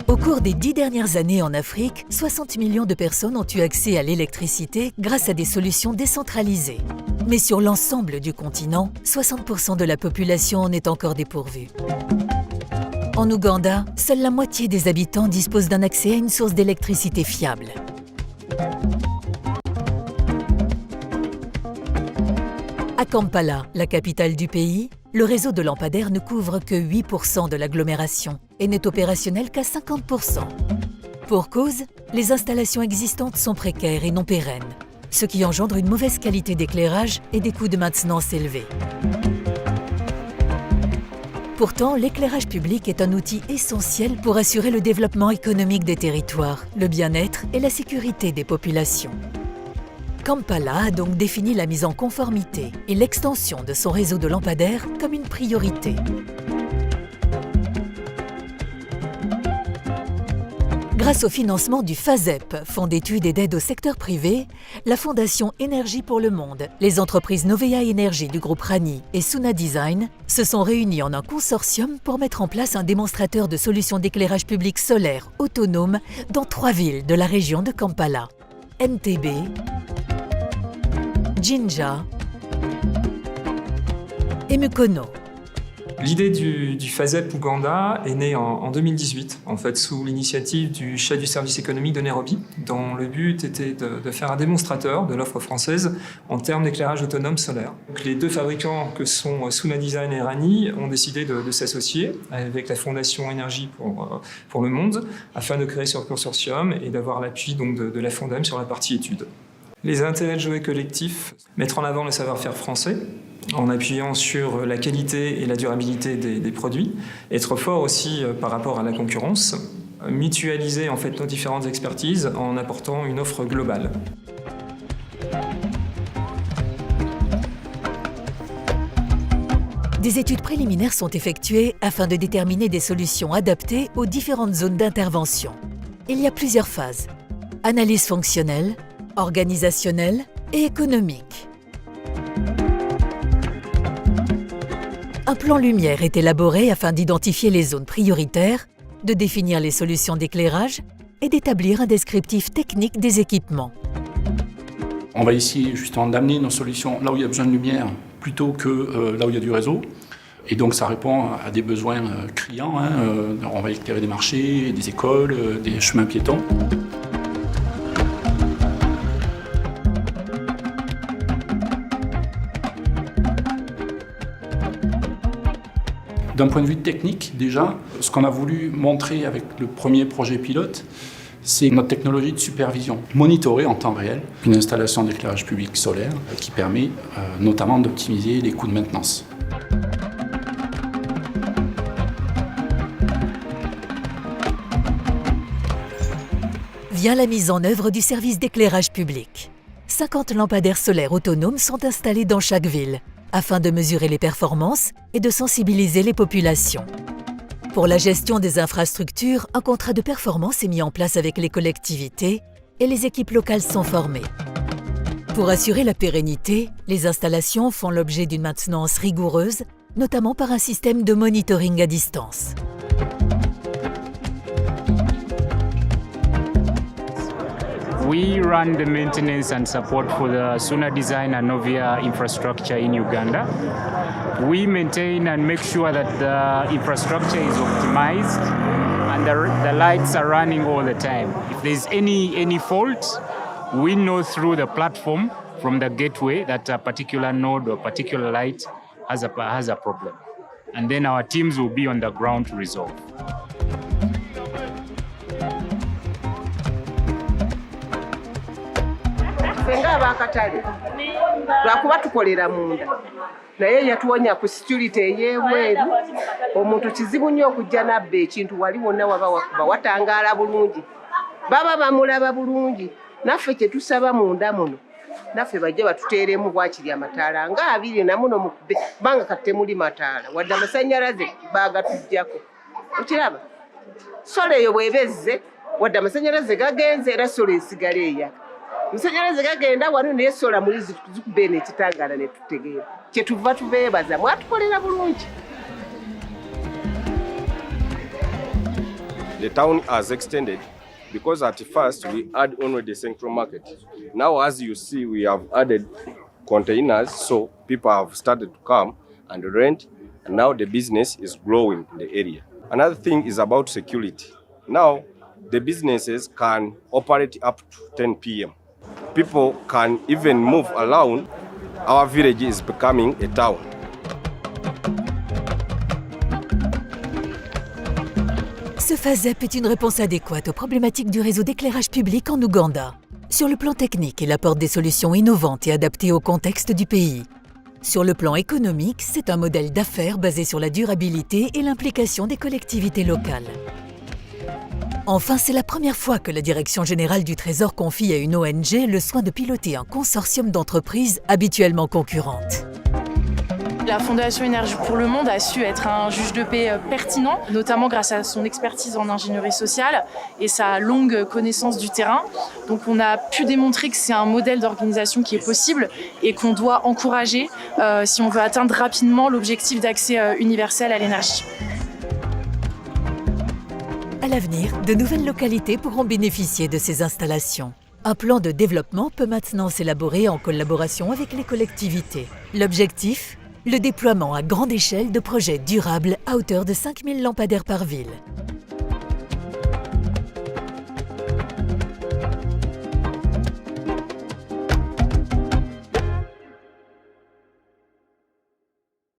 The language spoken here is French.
Au cours des 10 dernières années en Afrique, 60 millions de personnes ont eu accès à l'électricité grâce à des solutions décentralisées. Mais sur l'ensemble du continent, 60% de la population en est encore dépourvue. En Ouganda, seule la moitié des habitants disposent d'un accès à une source d'électricité fiable. À Kampala, la capitale du pays, le réseau de lampadaires ne couvre que 8% de l'agglomération et n'est opérationnel qu'à 50%. Pour cause, les installations existantes sont précaires et non pérennes, ce qui engendre une mauvaise qualité d'éclairage et des coûts de maintenance élevés. Pourtant, l'éclairage public est un outil essentiel pour assurer le développement économique des territoires, le bien-être et la sécurité des populations. Kampala a donc défini la mise en conformité et l'extension de son réseau de lampadaires comme une priorité. Grâce au financement du FASEP, Fonds d'études et d'aide au secteur privé, la Fondation Énergie pour le Monde, les entreprises Novea Energy du groupe Rani et Suna Design se sont réunies en un consortium pour mettre en place un démonstrateur de solutions d'éclairage public solaire autonome dans 3 villes de la région de Kampala: Entebbe, Jinja et Mukono. L'idée du FASEP Ouganda est née en 2018, en fait, sous l'initiative du chef du service économique de Nairobi, dont le but était de faire un démonstrateur de l'offre française en termes d'éclairage autonome solaire. Donc, les deux fabricants que sont Suna Design et Rani ont décidé de s'associer avec la Fondation Énergie pour le Monde afin de créer ce consortium et d'avoir l'appui donc de la Fondem sur la partie études. Les intérêts de jouer collectif, mettre en avant le savoir-faire français, en appuyant sur la qualité et la durabilité des produits, être fort aussi par rapport à la concurrence, mutualiser en fait nos différentes expertises en apportant une offre globale. Des études préliminaires sont effectuées afin de déterminer des solutions adaptées aux différentes zones d'intervention. Il y a plusieurs phases: analyse fonctionnelle, organisationnelle et économique. Un plan lumière est élaboré afin d'identifier les zones prioritaires, de définir les solutions d'éclairage et d'établir un descriptif technique des équipements. On va essayer justement d'amener nos solutions là où il y a besoin de lumière plutôt que là où il y a du réseau. Et donc ça répond à des besoins criants. On va éclairer des marchés, des écoles, des chemins piétons. D'un point de vue technique, déjà, ce qu'on a voulu montrer avec le premier projet pilote, c'est notre technologie de supervision, monitorer en temps réel une installation d'éclairage public solaire qui permet notamment d'optimiser les coûts de maintenance. Vient la mise en œuvre du service d'éclairage public. 50 lampadaires solaires autonomes sont installés dans chaque ville, afin de mesurer les performances et de sensibiliser les populations. Pour la gestion des infrastructures, un contrat de performance est mis en place avec les collectivités et les équipes locales sont formées. Pour assurer la pérennité, les installations font l'objet d'une maintenance rigoureuse, notamment par un système de monitoring à distance. We run the maintenance and support for the Suna Design and Novia infrastructure in Uganda. We maintain and make sure that the infrastructure is optimized and the lights are running all the time. If there's any fault, we know through the platform from the gateway that a particular node or particular light has a problem. And then our teams will be on the ground to resolve. Fenga abakatale lwakuba tukolera munda naye yatuwonya ku security ey'ebweru. Omuntu kizibu nnyo okujja nabba ekintu wali wonna waba wakuba watangaala bulungi, baba bamulaba bulungi. Naffe kye tusaba munda muno, naffe bajja batuteeremu bwakiri amataala nga 2 na muno mukube, kubanga kati temuli mataala wadde amasannyalaze bagatuggyako. Okiraba sola eyo bwebezze wadde amasannyalaze gagenze era sola esigala eyaka. Amasannyalaze gagenda wano naye sola muli zikubeera n'ekitangaala ne tutegeera. Kye tuva tubeebaza mwatukolera bulungi. the town has extended because at first we had only the central market. Now, as you see, we have added containers, so people have started to come and rent, and now the business is growing in the area. Another thing is about security. Now, the businesses can operate up to 10 p.m. People can even move around. Our village is becoming a town. Ce FASEP est une réponse adéquate aux problématiques du réseau d'éclairage public en Ouganda. Sur le plan technique, il apporte des solutions innovantes et adaptées au contexte du pays. Sur le plan économique, c'est un modèle d'affaires basé sur la durabilité et l'implication des collectivités locales. Enfin, c'est la première fois que la Direction générale du Trésor confie à une ONG le soin de piloter un consortium d'entreprises habituellement concurrentes. La Fondation Énergie pour le Monde a su être un juge de paix pertinent, notamment grâce à son expertise en ingénierie sociale et sa longue connaissance du terrain. Donc on a pu démontrer que c'est un modèle d'organisation qui est possible et qu'on doit encourager si on veut atteindre rapidement l'objectif d'accès universel à l'énergie. À l'avenir, de nouvelles localités pourront bénéficier de ces installations. Un plan de développement peut maintenant s'élaborer en collaboration avec les collectivités. L'objectif ? Le déploiement à grande échelle de projets durables à hauteur de 5000 lampadaires par ville.